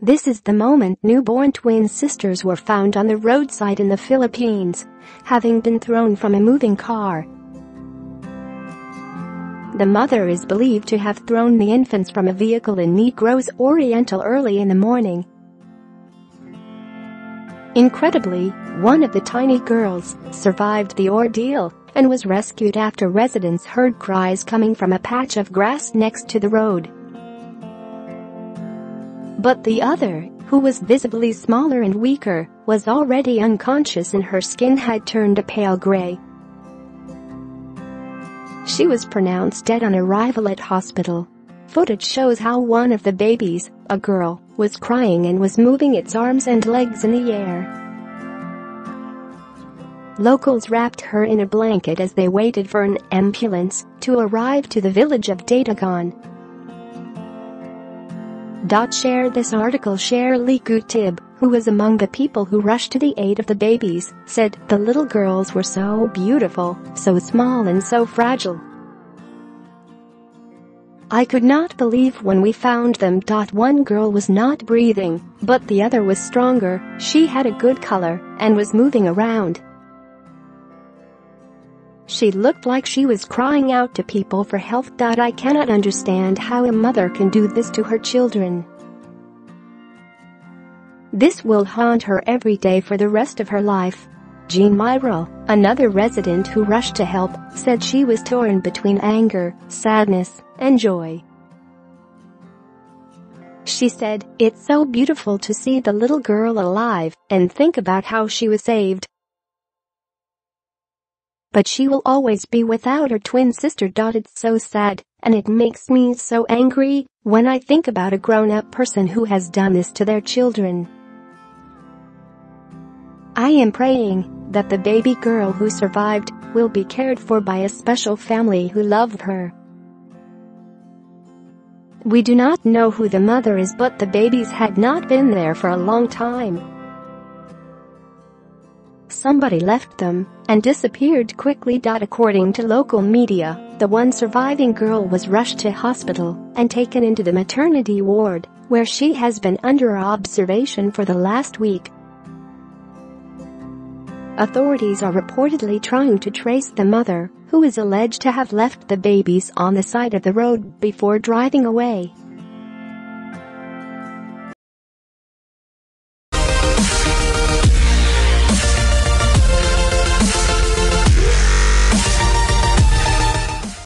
This is the moment newborn twin sisters were found on the roadside in the Philippines, having been thrown from a moving car. The mother is believed to have thrown the infants from a vehicle in Negros Oriental early in the morning. Incredibly, one of the tiny girls survived the ordeal and was rescued after residents heard cries coming from a patch of grass next to the road. But the other, who was visibly smaller and weaker, was already unconscious and her skin had turned a pale gray. She was pronounced dead on arrival at hospital. Footage shows how one of the babies, a girl, was crying and was moving its arms and legs in the air. Locals wrapped her in a blanket as they waited for an ambulance to arrive to the village of Datagon. Shared this article. Shirley Kutib, who was among the people who rushed to the aid of the babies, said, "The little girls were so beautiful, so small and so fragile. I could not believe when we found them. One girl was not breathing, but the other was stronger, she had a good color, and was moving around. She looked like she was crying out to people for help. I cannot understand how a mother can do this to her children. This will haunt her every day for the rest of her life." Jean Myril, another resident who rushed to help, said she was torn between anger, sadness, and joy. She said, "It's so beautiful to see the little girl alive and think about how she was saved. But she will always be without her twin sister. It's so sad, and it makes me so angry when I think about a grown-up person who has done this to their children. I am praying that the baby girl who survived will be cared for by a special family who love her. We do not know who the mother is, but the babies had not been there for a long time. Somebody left them and disappeared quickly." According to local media, the one surviving girl was rushed to hospital and taken into the maternity ward, where she has been under observation for the last week. Authorities are reportedly trying to trace the mother, who is alleged to have left the babies on the side of the road before driving away.